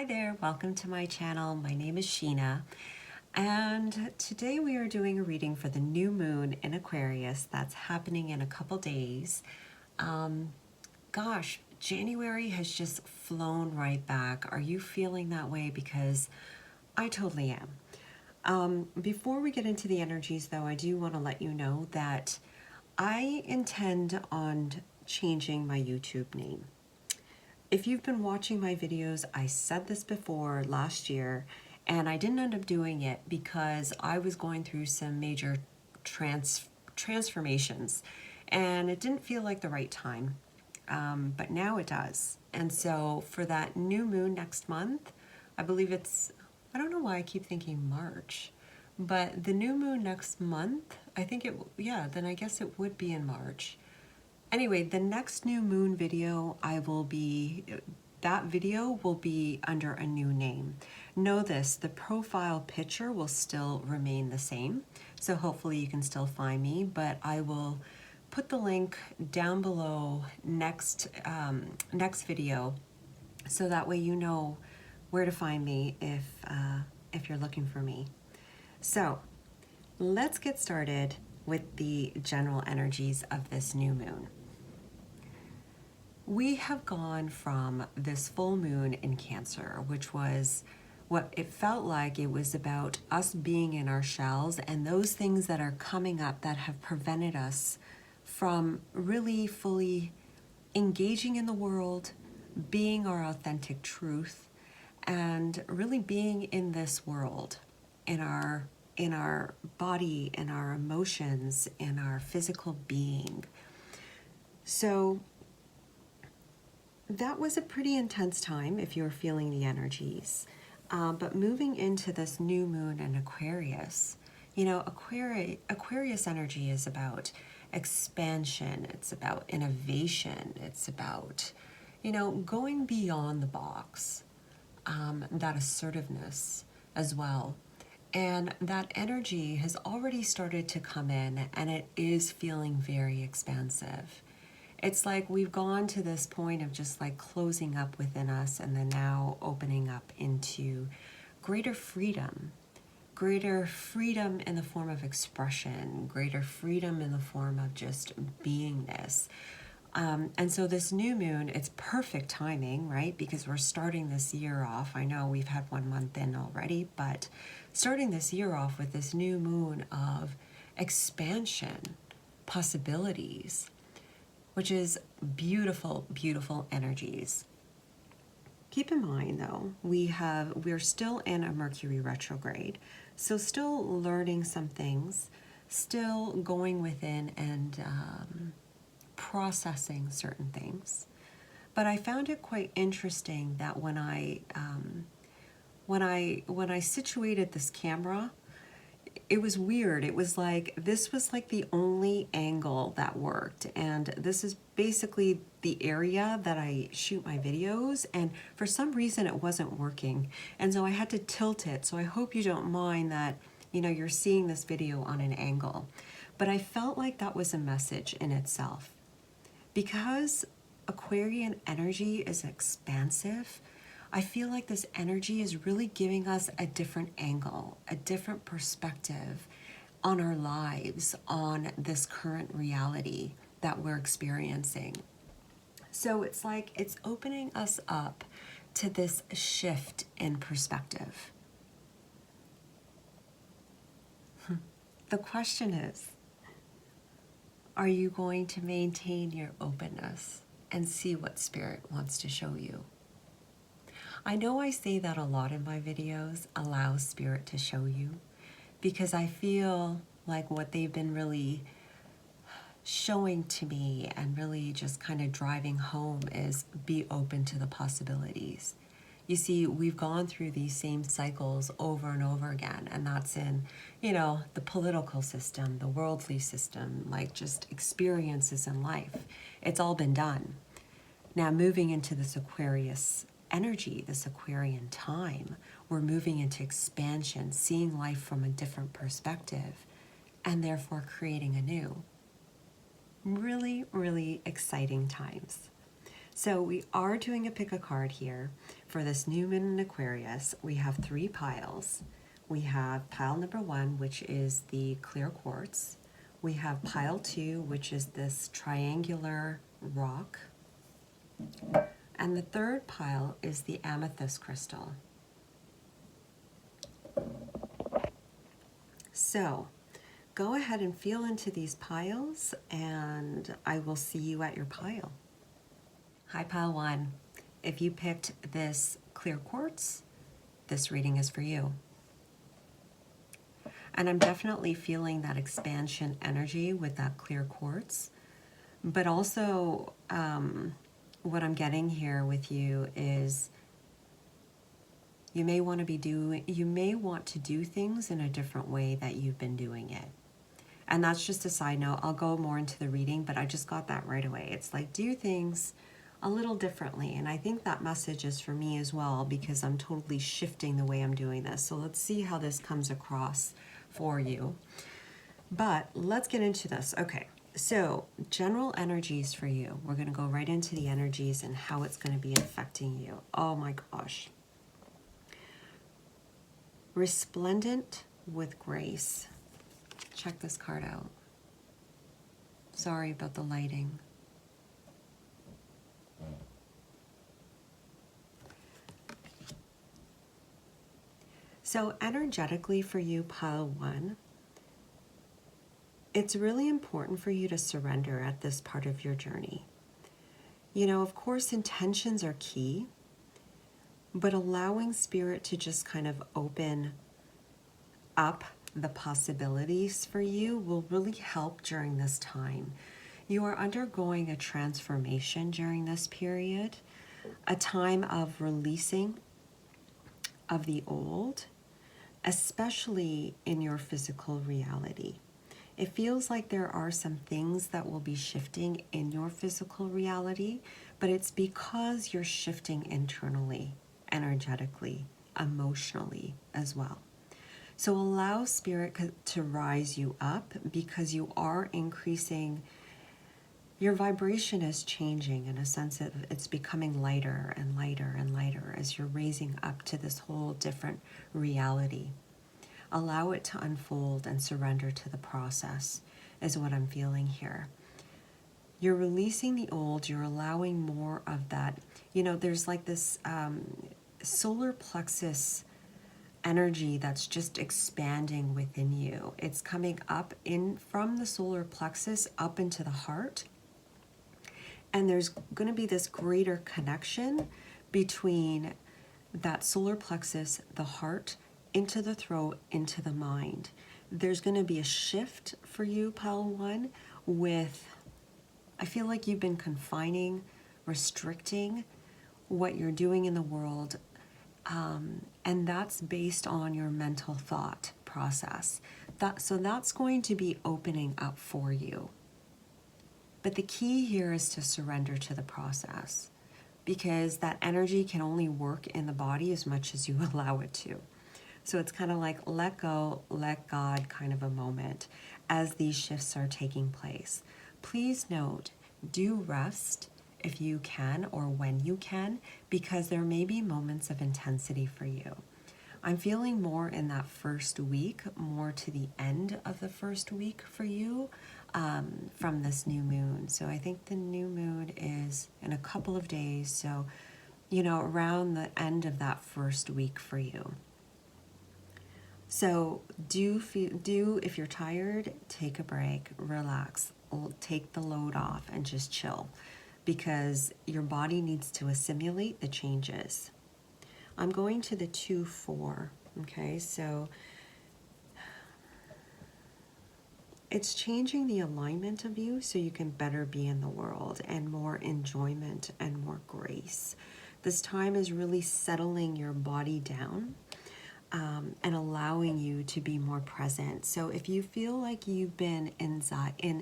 Hi there, welcome to my channel. My name is Sheena, and today we are doing a reading for the new moon in Aquarius that's happening in a couple days. Gosh, January has just flown right back. Are you feeling that way? Because I totally am. Before we get into the energies though, I do want to let you know that I intend on changing my YouTube name. If you've been watching my videos, I said this before last year, and I didn't end up doing it because I was going through some major transformations, and it didn't feel like the right time, but now it does. And so for that new moon next month, I believe it's, I don't know why I keep thinking March, but the new moon next month, I think it, yeah, then I guess it would be in March. Anyway, the next new moon video that video will be under a new name. Know this, the profile picture will still remain the same, so hopefully you can still find me, but I will put the link down below next video, so that way you know where to find me if you're looking for me. So let's get started with the general energies of this new moon. We have gone from this full moon in Cancer, which was what it felt like. It was about us being in our shells and those things that are coming up that have prevented us from really fully engaging in the world, being our authentic truth, and really being in this world, in our body, in our emotions, in our physical being. So that was a pretty intense time if you're feeling the energies. But moving into this new moon in Aquarius, you know, Aquarius energy is about expansion, it's about innovation, it's about, you know, going beyond the box, that assertiveness as well. And that energy has already started to come in, and it is feeling very expansive. It's like we've gone to this point of just like closing up within us and then now opening up into greater freedom in the form of expression, greater freedom in the form of just beingness. And so this new moon, it's perfect timing, right? Because we're starting this year off. I know we've had 1 month in already, but starting this year off with this new moon of expansion, possibilities, which is beautiful, beautiful energies. Keep in mind though, we're still in a Mercury retrograde, so still learning some things, still going within and processing certain things. But I found it quite interesting that when I situated this camera, it was weird. It was like, this was like the only angle that worked. And this is basically the area that I shoot my videos. And for some reason it wasn't working. And so I had to tilt it. So I hope you don't mind that, you know, you're seeing this video on an angle. But I felt like that was a message in itself. Because Aquarian energy is expansive, I feel like this energy is really giving us a different angle, a different perspective on our lives, on this current reality that we're experiencing. So it's like it's opening us up to this shift in perspective. The question is, are you going to maintain your openness and see what Spirit wants to show you? I know I say that a lot in my videos, allow Spirit to show you, because I feel like what they've been really showing to me and really just kind of driving home is be open to the possibilities. You see, we've gone through these same cycles over and over again, and that's in, you know, the political system, the worldly system, like just experiences in life. It's all been done. Now moving into this Aquarius energy, this Aquarian time, we're moving into expansion, seeing life from a different perspective, and therefore creating anew. Really, really exciting times. So we are doing a pick a card here for this new moon in Aquarius. We have 3 piles. We have pile number 1, which is the clear quartz. We have pile 2, which is this triangular rock. And the 3rd pile is the amethyst crystal. So go ahead and feel into these piles, and I will see you at your pile. Hi, pile 1. If you picked this clear quartz, this reading is for you. And I'm definitely feeling that expansion energy with that clear quartz. But also, what I'm getting here with you is you may want to do things in a different way that you've been doing it. And that's just a side note. I'll go more into the reading, but I just got that right away. It's like, do things a little differently. And I think that message is for me as well, because I'm totally shifting the way I'm doing this. So let's see how this comes across for you. But let's get into this. Okay, so general energies for you. We're going to go right into the energies and how it's going to be affecting you. Oh my gosh. Resplendent with grace. Check this card out. Sorry about the lighting. So energetically for you, pile 1, it's really important for you to surrender at this part of your journey. You know, of course, intentions are key, but allowing spirit to just kind of open up the possibilities for you will really help during this time. You are undergoing a transformation during this period, a time of releasing of the old, especially in your physical reality. It feels like there are some things that will be shifting in your physical reality, but it's because you're shifting internally, energetically, emotionally as well. So allow spirit to rise you up, because you are increasing, your vibration is changing in a sense that it's becoming lighter and lighter and lighter as you're raising up to this whole different reality. Allow it to unfold and surrender to the process is what I'm feeling here. You're releasing the old, you're allowing more of that. You know, there's like this solar plexus energy that's just expanding within you. It's coming up in from the solar plexus up into the heart. And there's going to be this greater connection between that solar plexus, the heart, into the throat, into the mind. There's going to be a shift for you, pile 1, with, I feel like you've been confining, restricting what you're doing in the world. And that's based on your mental thought process. So that's going to be opening up for you. But the key here is to surrender to the process, because that energy can only work in the body as much as you allow it to. So it's kind of like let go, let God kind of a moment as these shifts are taking place. Please note, do rest if you can or when you can, because there may be moments of intensity for you. I'm feeling more in that first week, more to the end of the first week for you from this new moon. So I think the new moon is in a couple of days. So, you know, around the end of that first week for you. So if you're tired, take a break, relax, take the load off and just chill, because your body needs to assimilate the changes. I'm going to the 2-4, okay? So it's changing the alignment of you so you can better be in the world, and more enjoyment and more grace. This time is really settling your body down and allowing you to be more present. So if you feel like you've been in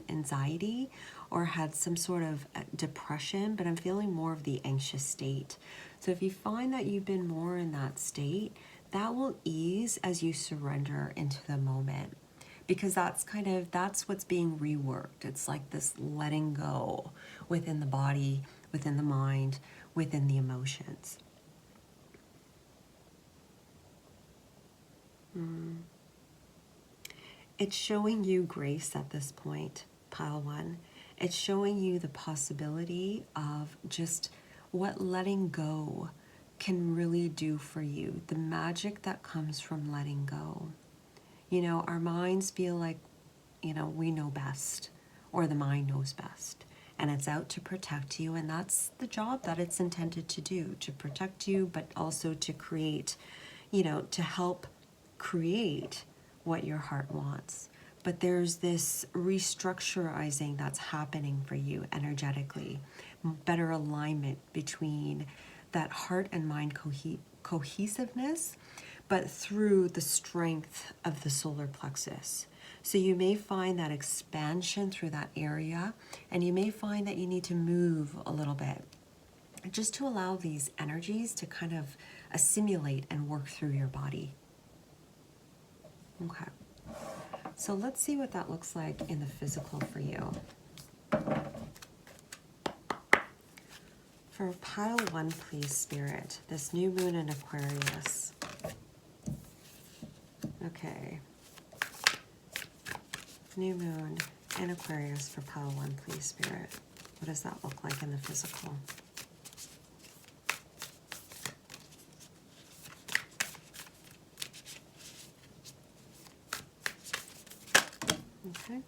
anxiety or had some sort of depression, but I'm feeling more of the anxious state. So if you find that you've been more in that state, that will ease as you surrender into the moment, because that's what's being reworked. It's like this letting go within the body within the mind, within the emotions. It's showing you grace at this point, pile one. It's showing you the possibility of just what letting go can really do for you, the magic that comes from letting go. You know, our minds feel like, you know, we know best, or the mind knows best, and it's out to protect you, and that's the job that it's intended to do, to protect you, but also to create, you know, to help create what your heart wants. But there's this restructurizing that's happening for you energetically, better alignment between that heart and mind cohesiveness, but through the strength of the solar plexus. So you may find that expansion through that area, and you may find that you need to move a little bit just to allow these energies to kind of assimilate and work through your body. Okay, so let's see what that looks like in the physical for you. For pile one, please, Spirit, this new moon in Aquarius. Okay. New moon in Aquarius for pile one, please, Spirit. What does that look like in the physical? Okay.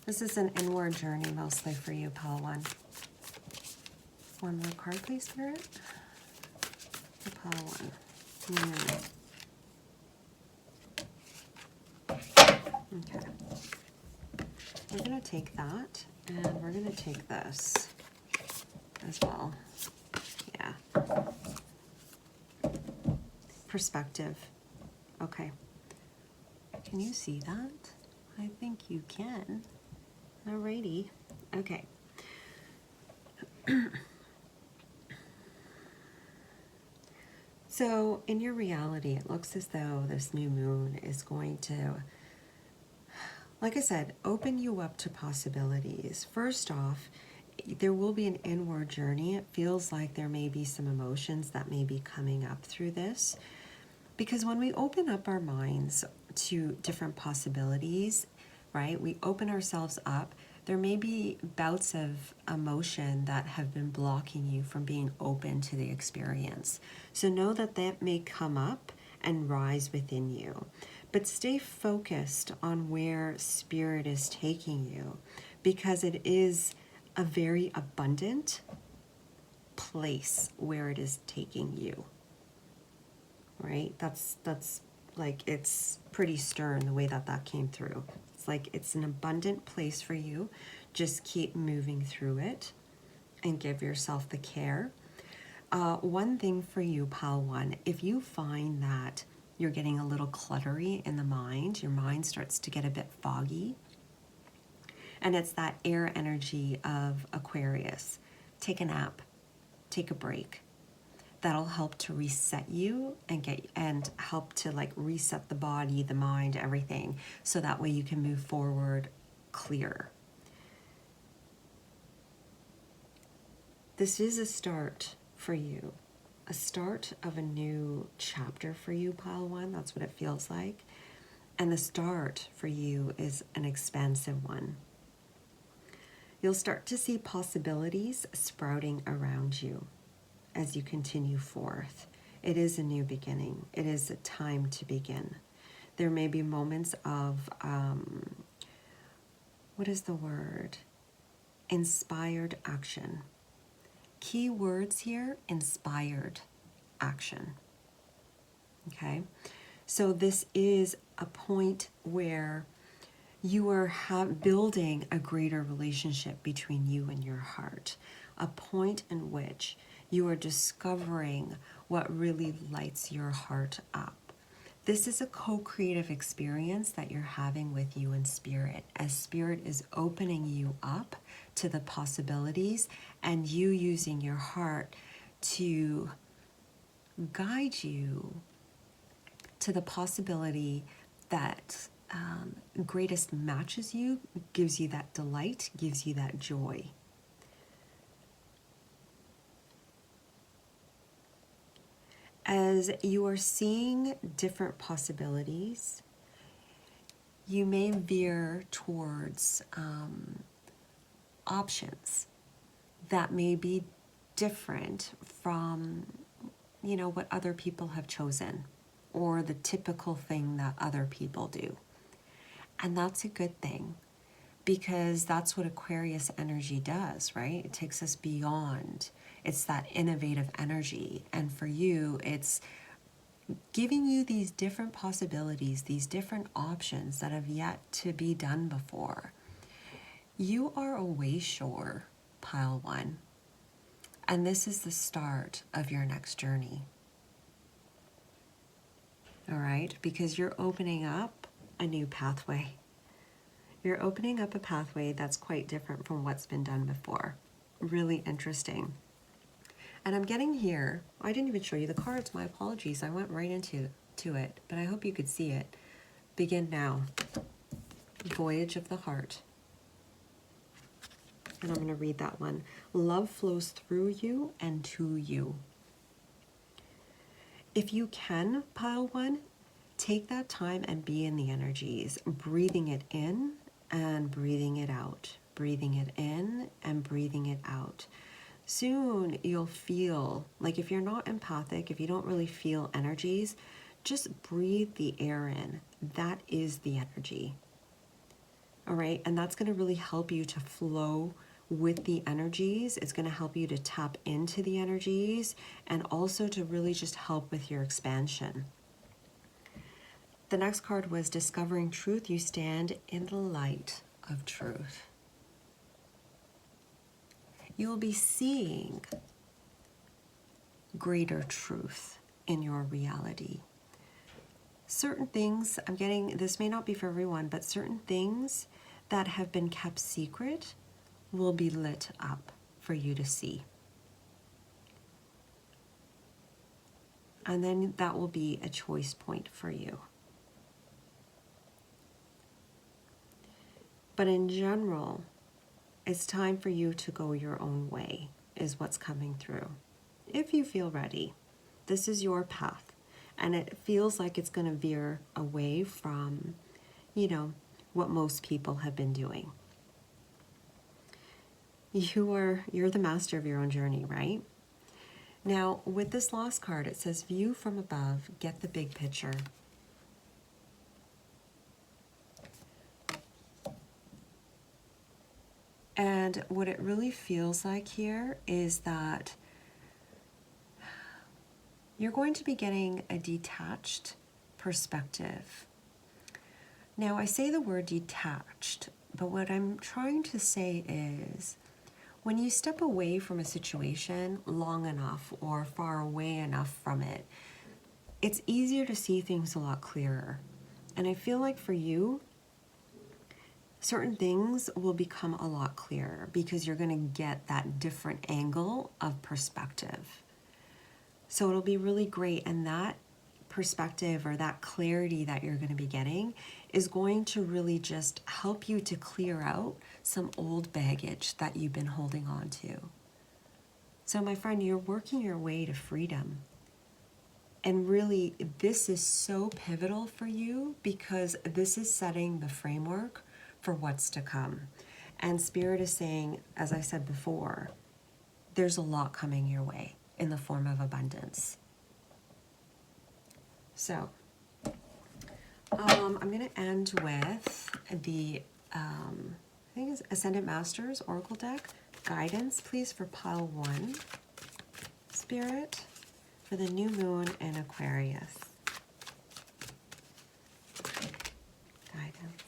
This is an inward journey mostly for you, pile one. One more card, please, Spirit. For pile one. Okay. We're going to take that, and we're going to take this as well. Yeah. Perspective. Okay. Can you see that? I think you can. Alrighty. Okay. So in your reality, it looks as though this new moon is going to, like I said, open you up to possibilities. First off, there will be an inward journey. It feels like there may be some emotions that may be coming up through this. Because when we open up our minds to different possibilities, right, we open ourselves up, there may be bouts of emotion that have been blocking you from being open to the experience. So know that that may come up and rise within you. But stay focused on where Spirit is taking you, because it is a very abundant place where it is taking you. Right? That's like, it's pretty stern the way that that came through. It's like it's an abundant place for you. Just keep moving through it and give yourself the care. One thing for you, pile one, if you find that you're getting a little cluttery in the mind, your mind starts to get a bit foggy, and it's that air energy of Aquarius, take a nap, take a break. That'll help to reset you and help to like reset the body, the mind, everything, so that way you can move forward clear. This is a start for you, a start of a new chapter for you, pile one. That's what it feels like. And the start for you is an expansive one. You'll start to see possibilities sprouting around you as you continue forth. It is a new beginning. It is a time to begin. There may be moments of, what is the word? Inspired action. Key words here, inspired action. Okay? So this is a point where you are building a greater relationship between you and your heart. A point in which you are discovering what really lights your heart up. This is a co-creative experience that you're having with you and Spirit, as Spirit is opening you up to the possibilities and you using your heart to guide you to the possibility that greatest matches you, gives you that delight, gives you that joy. As you are seeing different possibilities, you may veer towards options that may be different from, you know, what other people have chosen or the typical thing that other people do. And that's a good thing, because that's what Aquarius energy does, right? It takes us beyond. It's that innovative energy. And for you, it's giving you these different possibilities, these different options that have yet to be done before. You are a way shore, pile 1. And this is the start of your next journey. All right? Because you're opening up a new pathway. You're opening up a pathway that's quite different from what's been done before. Really interesting. And I'm getting here, I didn't even show you the cards, my apologies. I went right into it, but I hope you could see it. Begin now. Voyage of the Heart. And I'm going to read that one. Love flows through you and to you. If you can, pile 1, take that time and be in the energies, breathing it in and breathing it out, breathing it in and breathing it out. Soon you'll feel, like if you're not empathic, if you don't really feel energies, just breathe the air in. That is the energy. All right, and that's going to really help you to flow with the energies. It's going to help you to tap into the energies and also to really just help with your expansion. The next card was Discovering Truth. You stand in the light of truth. You will be seeing greater truth in your reality. Certain things, I'm getting, this may not be for everyone, but certain things that have been kept secret will be lit up for you to see. And then that will be a choice point for you. But in general, it's time for you to go your own way, is what's coming through. If you feel ready, this is your path. And it feels like it's going to veer away from, you know, what most people have been doing. You're the master of your own journey, right? Now, with this last card, it says, view from above, get the big picture. And what it really feels like here is that you're going to be getting a detached perspective. Now, I say the word detached, but what I'm trying to say is when you step away from a situation long enough or far away enough from it, it's easier to see things a lot clearer. And I feel like for you, certain things will become a lot clearer because you're going to get that different angle of perspective. So it'll be really great. And that perspective or that clarity that you're going to be getting is going to really just help you to clear out some old baggage that you've been holding on to. So my friend, you're working your way to freedom. And really, this is so pivotal for you because this is setting the framework for what's to come. And Spirit is saying, as I said before, there's a lot coming your way in the form of abundance. So, I'm going to end with the, I think it's Ascendant Masters Oracle deck. Guidance, please, for pile 1. Spirit, for the new moon in Aquarius. Guidance.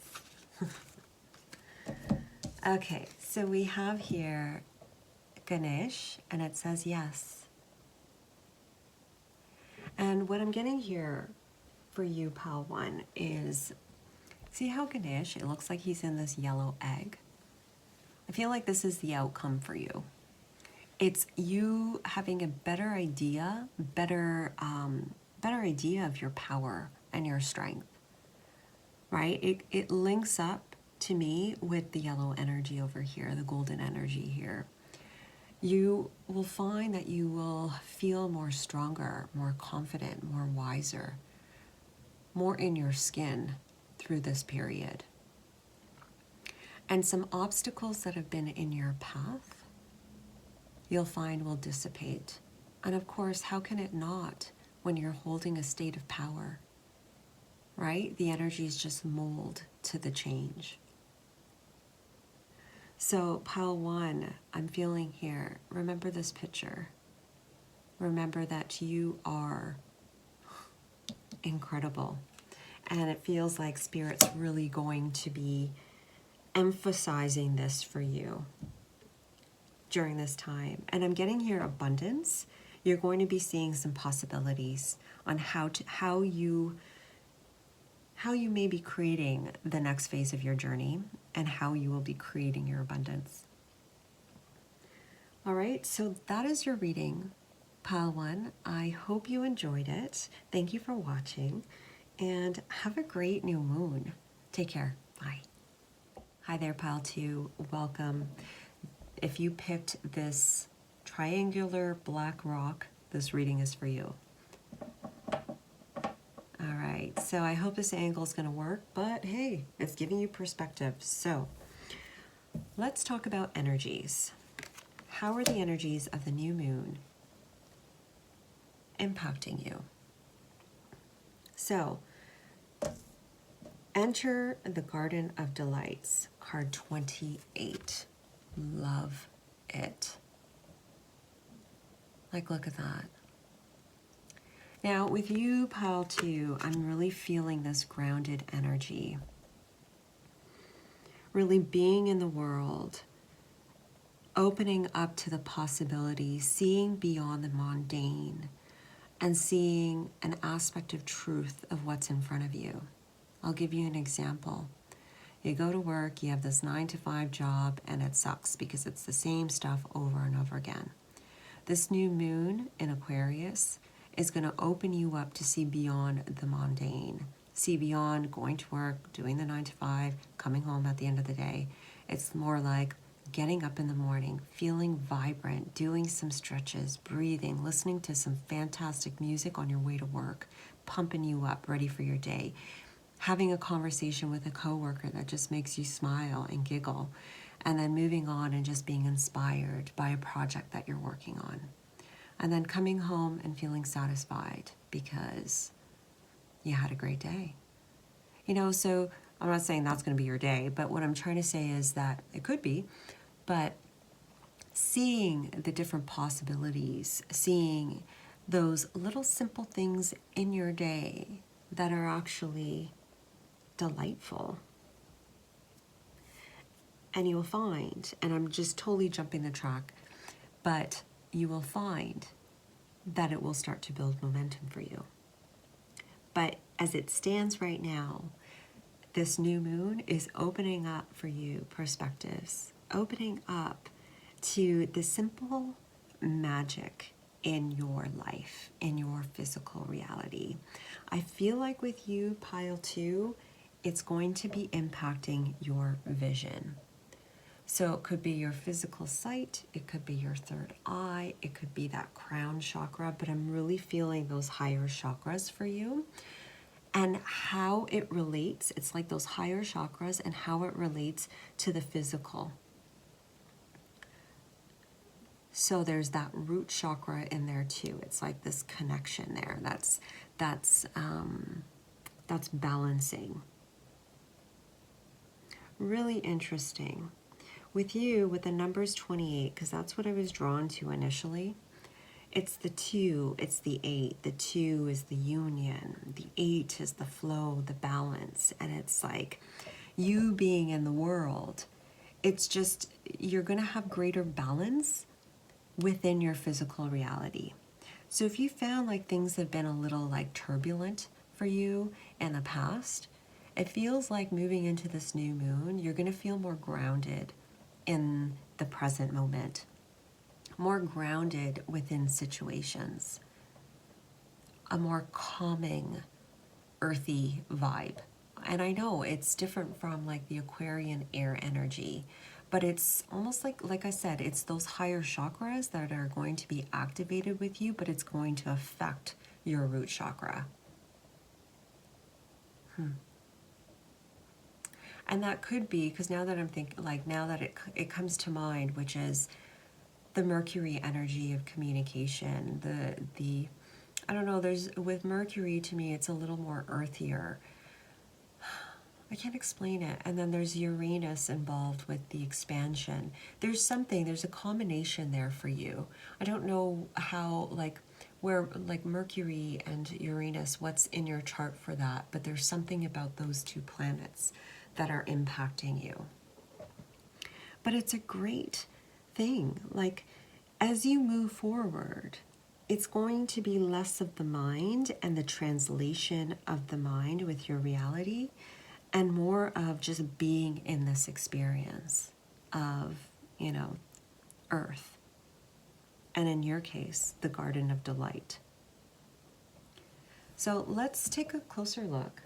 Okay, so we have here Ganesh, and it says yes. And what I'm getting here for you, pile 1, is, see how Ganesh, it looks like he's in this yellow egg? I feel like this is the outcome for you. It's you having a better idea, better idea of your power and your strength, right? It links up to me with the yellow energy over here, the golden energy here. You will find that you will feel more stronger, more confident, more wiser, more in your skin through this period. And some obstacles that have been in your path, you'll find will dissipate. And of course, how can it not when you're holding a state of power, right? The energies just mold to the change. So pile 1, I'm feeling here, remember this picture. Remember that you are incredible. And it feels like Spirit's really going to be emphasizing this for you during this time. And I'm getting here abundance. You're going to be seeing some possibilities on how you may be creating the next phase of your journey and how you will be creating your abundance. All right, so that is your reading, pile 1. I hope you enjoyed it. Thank you for watching and have a great new moon. Take care. Bye. Hi there, pile 2. Welcome. If you picked this triangular black rock, this reading is for you. All right, so I hope this angle is going to work, but hey, it's giving you perspective. So let's talk about energies. How are the energies of the new moon impacting you? So enter the Garden of Delights, card 28. Love it. Like, look at that. Now, with you, pile 2, I'm really feeling this grounded energy. Really being in the world, opening up to the possibilities, seeing beyond the mundane, and seeing an aspect of truth of what's in front of you. I'll give you an example. You go to work, you have this 9-to-5 job, and it sucks because it's the same stuff over and over again. This new moon in Aquarius is going to open you up to see beyond the mundane, see beyond going to work, doing the 9-to-5, coming home at the end of the day. It's more like getting up in the morning, feeling vibrant, doing some stretches, breathing, listening to some fantastic music on your way to work, pumping you up, ready for your day, having a conversation with a coworker that just makes you smile and giggle, and then moving on and just being inspired by a project that you're working on. And then coming home and feeling satisfied because you had a great day. You know, so I'm not saying that's going to be your day, but what I'm trying to say is that it could be, but seeing the different possibilities, seeing those little simple things in your day that are actually delightful. And you will find, and I'm just totally jumping the track, but you will find that it will start to build momentum for you. But as it stands right now, this new moon is opening up for you perspectives, opening up to the simple magic in your life, in your physical reality. I feel like with you, pile 2, it's going to be impacting your vision. So it could be your physical sight, it could be your third eye, it could be that crown chakra, but I'm really feeling those higher chakras for you. And how it relates, it's like those higher chakras and how it relates to the physical. So there's that root chakra in there too. It's like this connection there. That's balancing. Really interesting. With you, with the numbers 28, because that's what I was drawn to initially, it's the 2, it's the 8. The 2 is the union. The 8 is the flow, the balance. And it's like you being in the world. It's just, you're going to have greater balance within your physical reality. So if you found like things have been a little like turbulent for you in the past, it feels like moving into this new moon, you're going to feel more grounded in the present moment, more grounded within situations, a more calming, earthy vibe. And I know it's different from like the Aquarian air energy, but it's almost like I said, it's those higher chakras that are going to be activated with you, but it's going to affect your root chakra. And that could be, because now that I'm thinking, like now that it comes to mind, which is the Mercury energy of communication, the I don't know, there's, with Mercury, to me, it's a little more earthier. I can't explain it. And then there's Uranus involved with the expansion. There's a combination there for you. I don't know how, like, where, like Mercury and Uranus, what's in your chart for that, but there's something about those two planets that are impacting you. But it's a great thing. Like, as you move forward, it's going to be less of the mind and the translation of the mind with your reality, and more of just being in this experience of, you know, earth. And in your case, the Garden of Delight. So let's take a closer look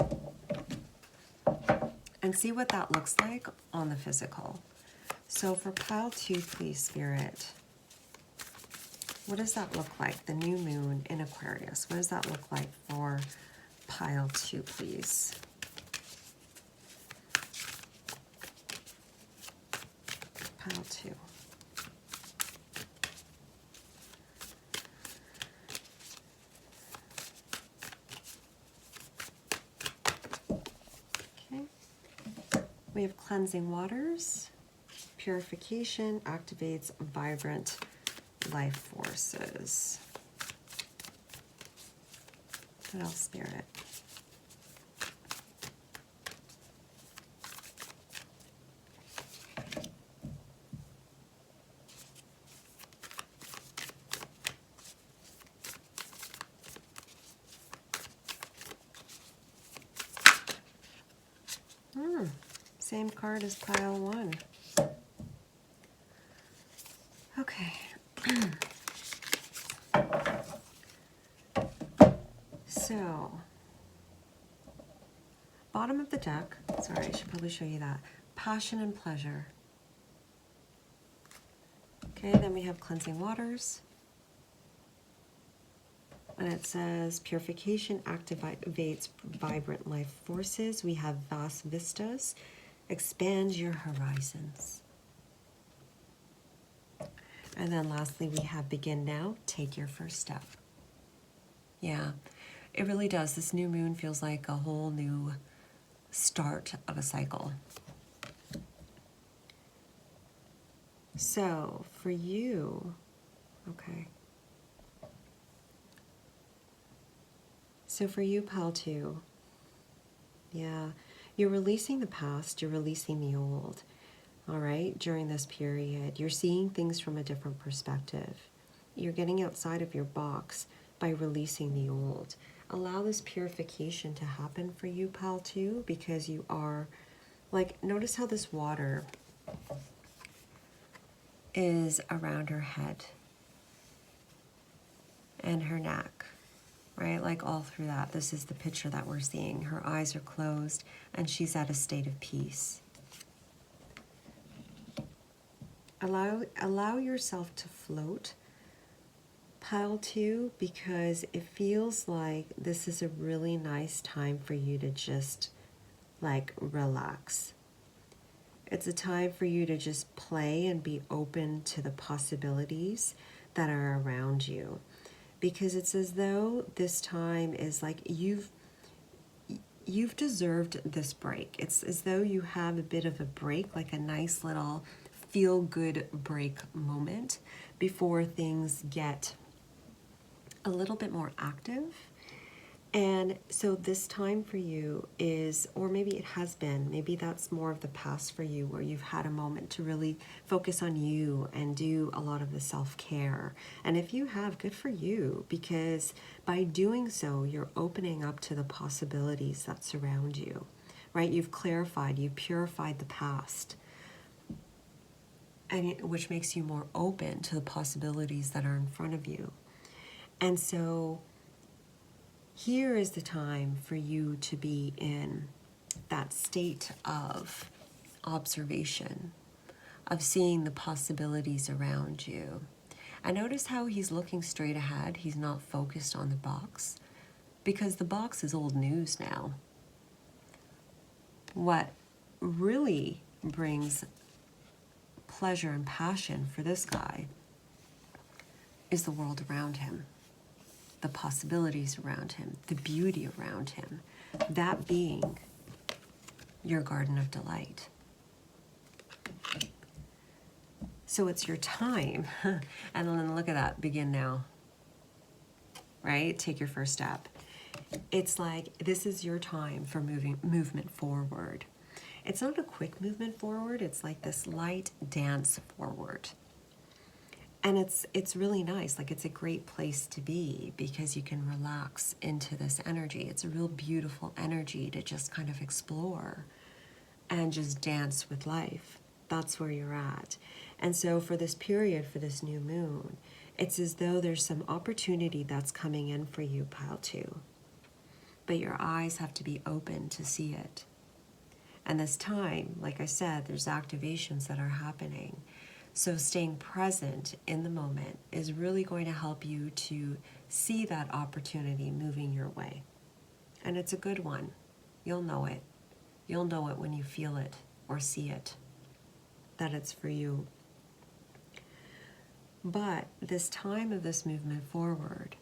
and see what that looks like on the physical. So for pile 2, please, Spirit, what does that look like? The new moon in Aquarius. What does that look like for pile 2, please? Pile 2. Okay. We have cleansing waters. Purification activates vibrant life forces. What else, Spirit? Same card as pile 1. Okay. So, bottom of the deck, sorry, I should probably show you that. Passion and pleasure. Okay, then we have cleansing waters. And it says purification activates vibrant life forces. We have vast vistas. Expand your horizons. And then lastly, we have begin now, take your first step. Yeah, it really does. This new moon feels like a whole new start of a cycle. So for you, okay. So for you, pile 2, yeah, you're releasing the past, you're releasing the old, all right, during this period. You're seeing things from a different perspective. You're getting outside of your box by releasing the old. Allow this purification to happen for you, pile 2, because you are, like, notice how this water is around her head and her neck. Right, like all through that, this is the picture that we're seeing. Her eyes are closed and she's at a state of peace. Allow yourself to float, pile 2, because it feels like this is a really nice time for you to just like relax. It's a time for you to just play and be open to the possibilities that are around you. Because it's as though this time is like you've deserved this break. It's as though you have a bit of a break, like a nice little feel-good break moment before things get a little bit more active. And so this time for you is, or maybe it has been, maybe that's more of the past for you, where you've had a moment to really focus on you and do a lot of the self-care. And if you have, good for you, because by doing so, you're opening up to the possibilities that surround you, right? You've clarified, you've purified the past, and which makes you more open to the possibilities that are in front of you. And so Here is the time for you to be in that state of observation, of seeing the possibilities around you. And notice how he's looking straight ahead. He's not focused on the box, because the box is old news now. What really brings pleasure and passion for this guy is the world around him, the possibilities around him, the beauty around him, that being your garden of delight. So it's your time. And then look at that, begin now, right? Take your first step. It's like, this is your time for movement forward. It's not a quick movement forward, it's like this light dance forward. And it's really nice, like it's a great place to be because you can relax into this energy. It's a real beautiful energy to just kind of explore and just dance with life. That's where you're at. And so for this period, for this new moon, it's as though there's some opportunity that's coming in for you, pile 2. But your eyes have to be open to see it. And this time, like I said, there's activations that are happening. So staying present in the moment is really going to help you to see that opportunity moving your way. And it's a good one. You'll know it. You'll know it when you feel it or see it, that it's for you. But this time of this movement forward,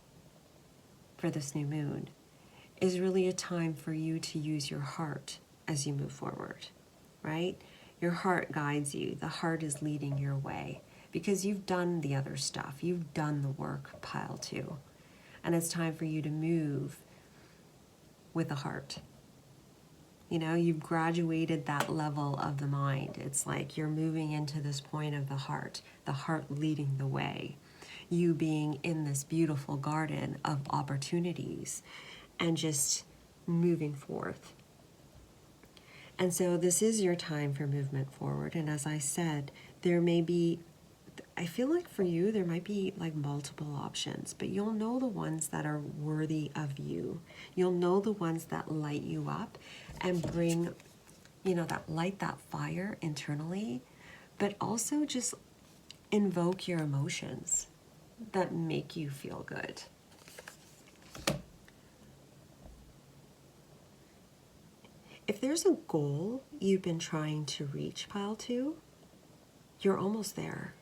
for this new moon, is really a time for you to use your heart as you move forward, right? Your heart guides you. The heart is leading your way because you've done the other stuff. You've done the work, pile 2. And it's time for you to move with the heart. You know, you've graduated that level of the mind. It's like you're moving into this point of the heart leading the way. You being in this beautiful garden of opportunities and just moving forth. And so this is your time for movement forward. And as I said, there may be, I feel like for you, there might be like multiple options, but you'll know the ones that are worthy of you. You'll know the ones that light you up and bring, you know, that light, that fire internally, but also just invoke your emotions that make you feel good. If there's a goal you've been trying to reach, pile 2, you're almost there.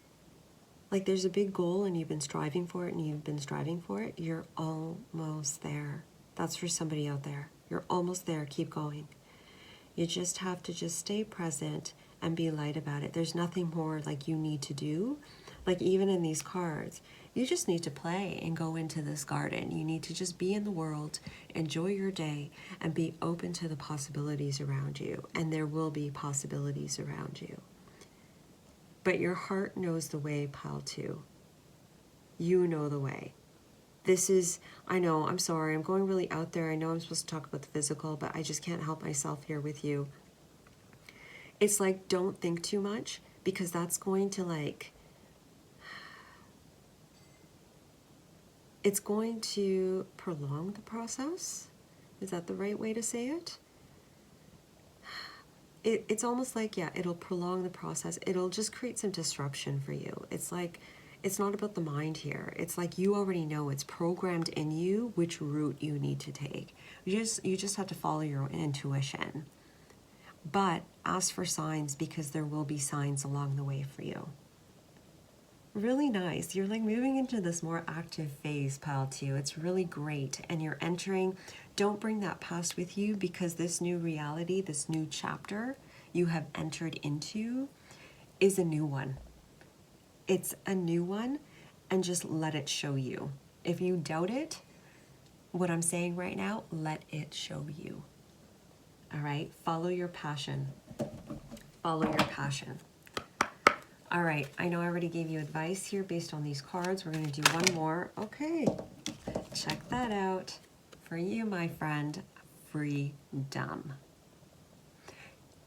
Like there's a big goal and you've been striving for it and you've been striving for it, you're almost there. That's for somebody out there. You're almost there, keep going. You just have to just stay present and be light about it. There's nothing more like you need to do. Like even in these cards, you just need to play and go into this garden. You need to just be in the world, enjoy your day, and be open to the possibilities around you. And there will be possibilities around you. But your heart knows the way, pile 2. You know the way. This is, I know, I'm sorry, I'm going really out there. I know I'm supposed to talk about the physical, but I just can't help myself here with you. It's like, don't think too much, because that's going to like, it's going to prolong the process. Is that the right way to say it? It's almost like, yeah, it'll prolong the process. It'll just create some disruption for you. It's like, it's not about the mind here. It's like you already know, it's programmed in you which route you need to take. You just have to follow your own intuition. But ask for signs, because there will be signs along the way for you. Really nice. You're like moving into this more active phase, pile 2. It's really great. And you're entering, don't bring that past with you, because this new reality, this new chapter you have entered into is a new one. It's a new one, and just let it show you. If you doubt it, what I'm saying right now, let it show you. All right? Follow your passion. Follow your passion. All right, I know I already gave you advice here based on these cards. We're going to do one more. Okay, check that out. For you, my friend, freedom.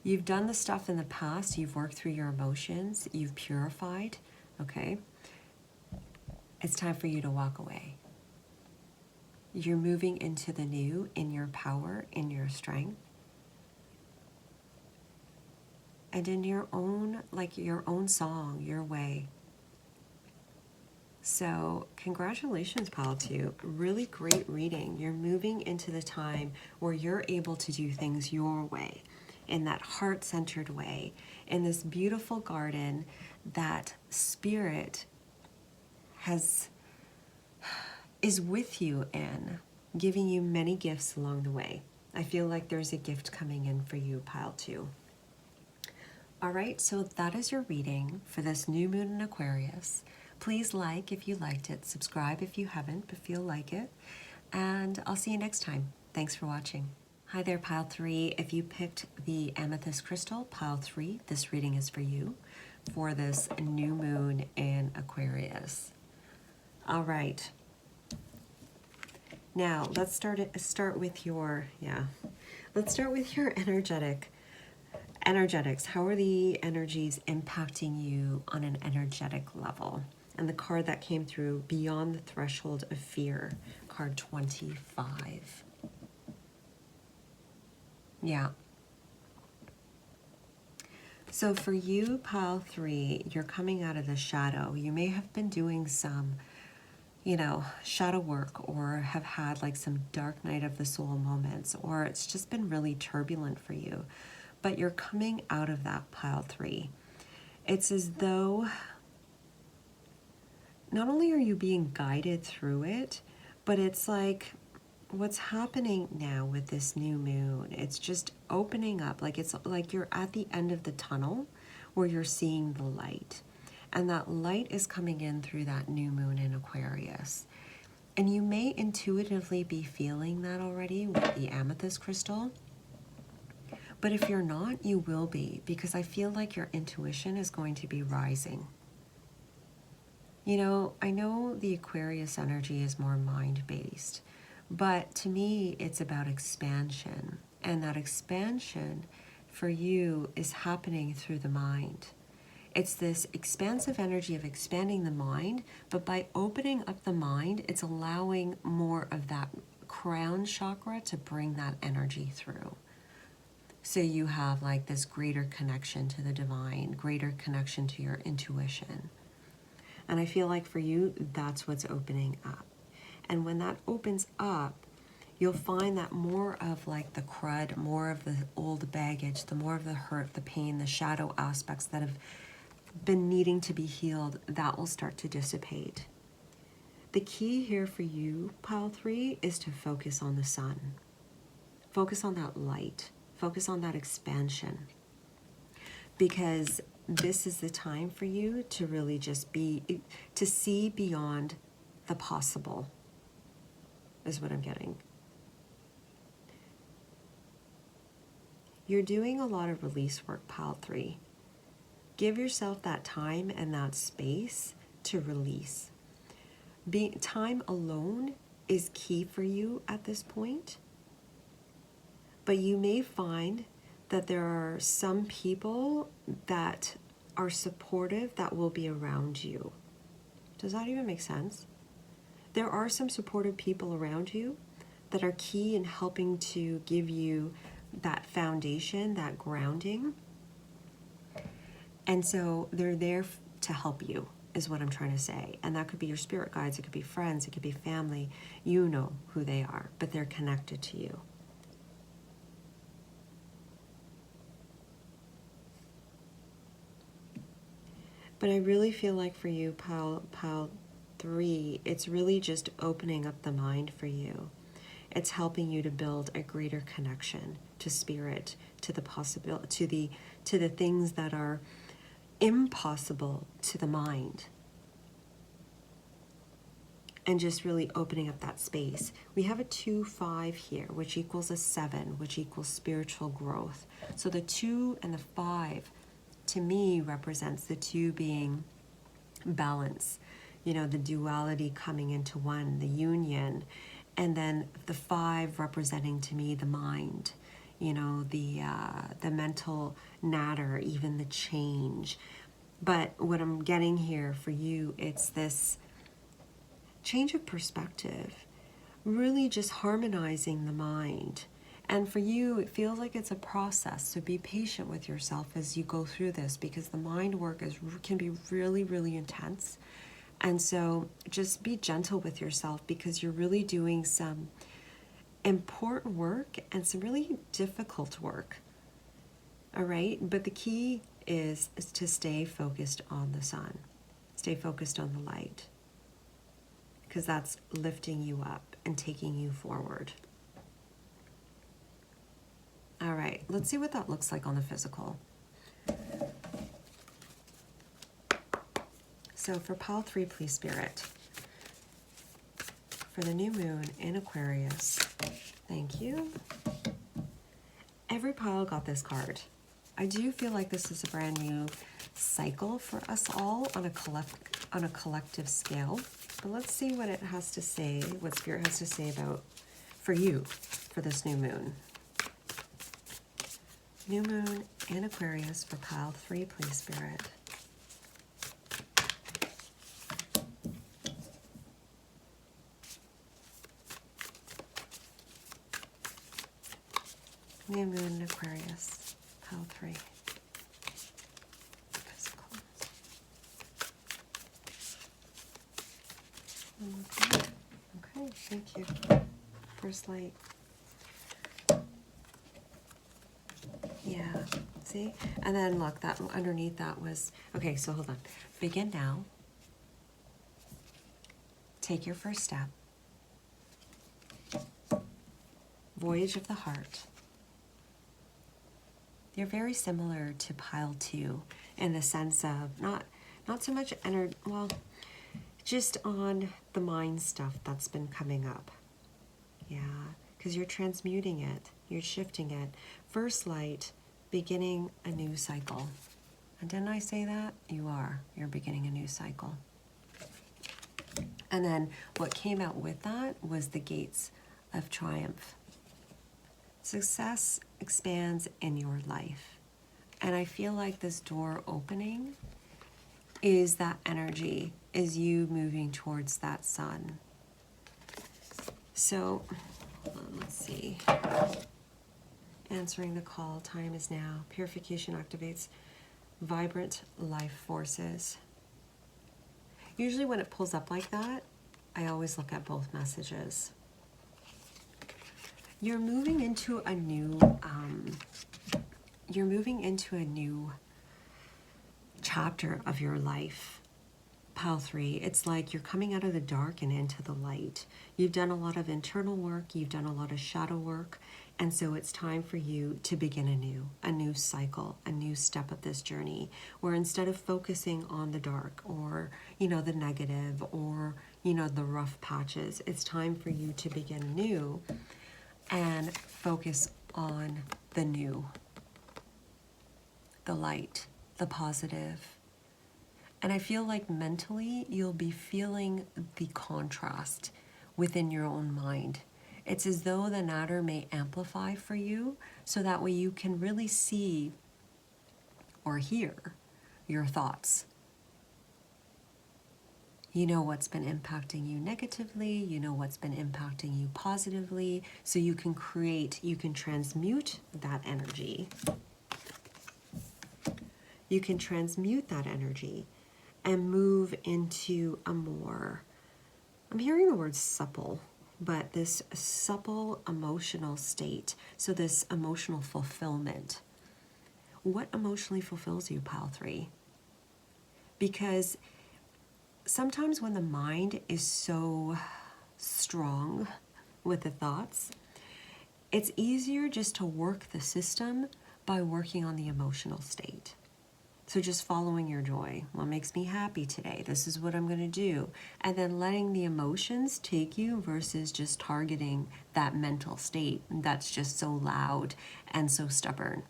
You've done the stuff in the past. You've worked through your emotions. You've purified, okay? It's time for you to walk away. You're moving into the new in your power, in your strength, and in your own, like your own song, your way. So congratulations, Pile 2. Really great reading. You're moving into the time where you're able to do things your way, in that heart-centered way, in this beautiful garden that Spirit is with you in, giving you many gifts along the way. I feel like there's a gift coming in for you, Pile 2. All right, so that is your reading for this new moon in Aquarius. Please like if you liked it, subscribe if you haven't but feel like it, and I'll see you next time. Thanks for watching. Hi there, Pile 3. If you picked the amethyst crystal, Pile 3, this reading is for you for this new moon in Aquarius. All right. Now, let's start with your energetics. How are the energies impacting you on an energetic level? And the card that came through, Beyond the Threshold of Fear, card 25. Yeah. So for you, Pile 3, you're coming out of the shadow. You may have been doing some, shadow work, or have had like some dark night of the soul moments, or it's just been really turbulent for you. But you're coming out of that, Pile 3. It's as though not only are you being guided through it, but it's like what's happening now with this new moon, it's just opening up, like it's like you're at the end of the tunnel where you're seeing the light. And that light is coming in through that new moon in Aquarius. And you may intuitively be feeling that already with the amethyst crystal. But if you're not, you will be, because I feel like your intuition is going to be rising. I know the Aquarius energy is more mind-based, but to me, it's about expansion. And that expansion for you is happening through the mind. It's this expansive energy of expanding the mind, but by opening up the mind, it's allowing more of that crown chakra to bring that energy through. So you have like this greater connection to the divine, greater connection to your intuition. And I feel like for you, that's what's opening up. And when that opens up, you'll find that more of like the crud, more of the old baggage, the more of the hurt, the pain, the shadow aspects that have been needing to be healed, that will start to dissipate. The key here for you, Pile 3, is to focus on the sun. Focus on that light. Focus on that expansion. Because this is the time for you to really just to see beyond the possible, is what I'm getting. You're doing a lot of release work, Pile 3. Give yourself that time and that space to release. Time alone is key for you at this point. But you may find that there are some people that are supportive that will be around you. Does that even make sense? There are some supportive people around you that are key in helping to give you that foundation, that grounding. And so they're there to help you, is what I'm trying to say. And that could be your spirit guides, it could be friends, it could be family. You know who they are, but they're connected to you. But I really feel like for you, Pile 3, it's really just opening up the mind for you. It's helping you to build a greater connection to spirit, to the possibility, to the things that are impossible to the mind. And just really opening up that space. We have a 2-5 here, which equals a 7, which equals spiritual growth. So the 2 and the 5 to me represents the 2 being balance, the duality coming into one, the union, and then the 5 representing to me the mind, the mental natter, even the change. But what I'm getting here for you, it's this change of perspective, really just harmonizing the mind. And for you, it feels like it's a process. So be patient with yourself as you go through this, because the mind work can be really, really intense. And so just be gentle with yourself, because you're really doing some important work and some really difficult work. All right? But the key is to stay focused on the sun. Stay focused on the light, because that's lifting you up and taking you forward. All right, let's see what that looks like on the physical. So for pile 3, please, Spirit, for the new moon in Aquarius, thank you. Every pile got this card. I do feel like this is a brand new cycle for us all on a collective scale. But let's see what it has to say, what Spirit has to say about for you for this new moon. New moon in Aquarius for pile 3, please, Spirit. New moon in Aquarius, pile 3. Physical. Okay, thank you. First light. Yeah, see? And then look, that underneath that was, okay, so hold on. Begin now. Take your first step. Voyage of the heart. You're very similar to pile 2 in the sense of not so much energy, well, just on the mind stuff that's been coming up. Yeah, because you're transmuting it, you're shifting it. First light, beginning a new cycle. And didn't I say that? You're beginning a new cycle. And then what came out with that was the gates of triumph. Success expands in your life. And I feel like this door opening is that energy, is you moving towards that sun. So, let's see. Answering the call, time is now. Purification activates vibrant life forces. Usually when it pulls up like that, I always look at both messages. You're moving into a new, chapter of your life. Pile 3, it's like you're coming out of the dark and into the light. You've done a lot of internal work, you've done a lot of shadow work, and so it's time for you to begin a new cycle, a new step of this journey, where instead of focusing on the dark or, the negative or, the rough patches, it's time for you to begin anew and focus on the new, the light, the positive. And I feel like mentally you'll be feeling the contrast within your own mind. It's as though the natter may amplify for you, so that way you can really see or hear your thoughts. You know what's been impacting you negatively, you know what's been impacting you positively, so you can transmute that energy. You can transmute that energy and move into a more, I'm hearing the word supple, but this supple emotional state. So this emotional fulfillment. What emotionally fulfills you, pile 3? Because sometimes when the mind is so strong with the thoughts, it's easier just to work the system by working on the emotional state. So just following your joy. What makes me happy today? This is what I'm going to do. And then letting the emotions take you versus just targeting that mental state that's just so loud and so stubborn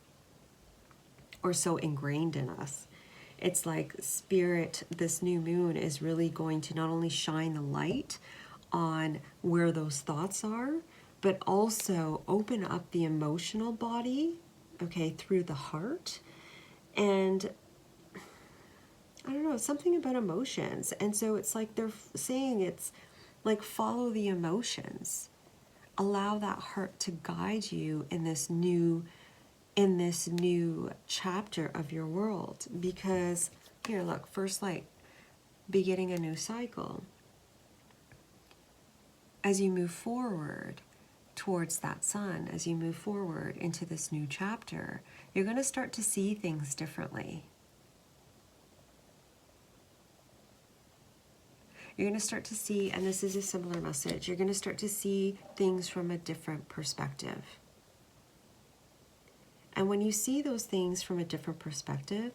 or so ingrained in us. It's like Spirit, this new moon is really going to not only shine the light on where those thoughts are, but also open up the emotional body, okay, through the heart. And I don't know, something about emotions. And so it's like they're saying it's Like, follow the emotions. Allow that heart to guide you in this new chapter of your world. Because here, look, first light, beginning a new cycle. As you move forward towards that sun, as you move forward into this new chapter, you're going to start to see things differently. You're going to start to see, and this is a similar message, you're going to start to see things from a different perspective. And when you see those things from a different perspective,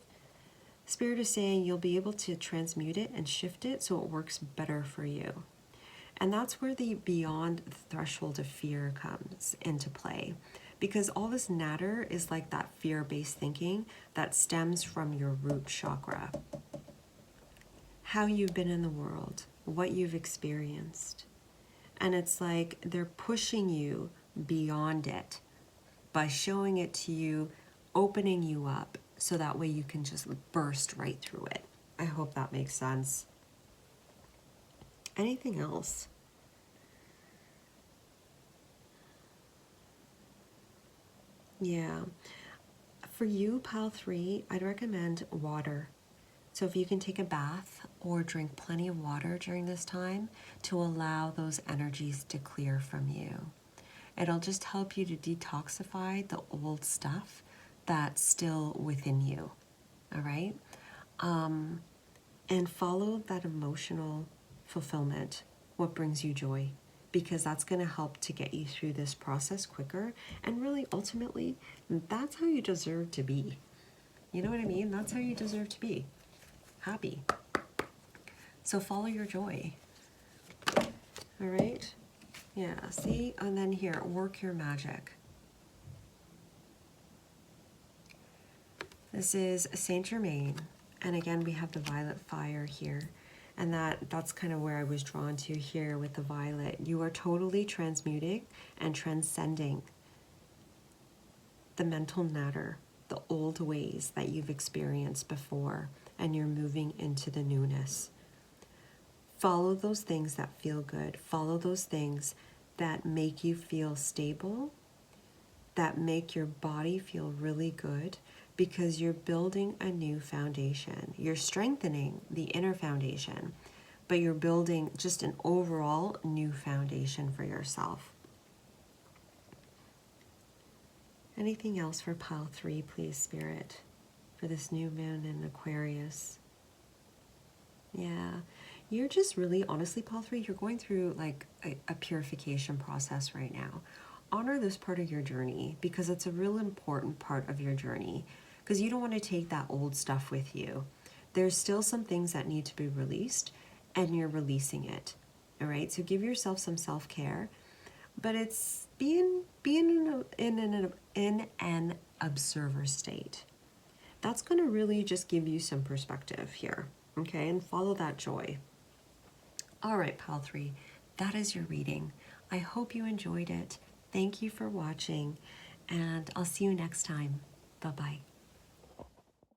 Spirit is saying you'll be able to transmute it and shift it so it works better for you. And that's where the beyond the threshold of fear comes into play. Because all this natter is like that fear-based thinking that stems from your root chakra. How you've been in the world, what you've experienced. And it's like they're pushing you beyond it by showing it to you, opening you up, so that way you can just burst right through it. I hope that makes sense. Anything else? Yeah. For you, Pile 3, I'd recommend water. So if you can take a bath or drink plenty of water during this time to allow those energies to clear from you. It'll just help you to detoxify the old stuff that's still within you, all right? And follow that emotional fulfillment, what brings you joy, because that's going to help to get you through this process quicker. And really, ultimately, that's how you deserve to be. You know what I mean? That's how you deserve to be. Happy. So follow your joy. All right? Yeah, see? And then here, work your magic. This is Saint Germain. And again, we have the violet fire here. And that's kind of where I was drawn to here with the violet. You are totally transmuting and transcending the mental natter, the old ways that you've experienced before, and you're moving into the newness. Follow those things that feel good. Follow those things that make you feel stable, that make your body feel really good, because you're building a new foundation. You're strengthening the inner foundation, but you're building just an overall new foundation for yourself. Anything else for Pile 3, please, Spirit, for this new moon in Aquarius? Yeah, you're just really, honestly, Pile 3, you're going through like a purification process right now. Honor this part of your journey because it's a real important part of your journey, because you don't want to take that old stuff with you. There's still some things that need to be released, and you're releasing it. All right, so give yourself some self-care, but it's being in an observer state. That's going to really just give you some perspective here, okay? And follow that joy. All right, Pile 3, that is your reading. I hope you enjoyed it. Thank you for watching, and I'll see you next time. Bye-bye.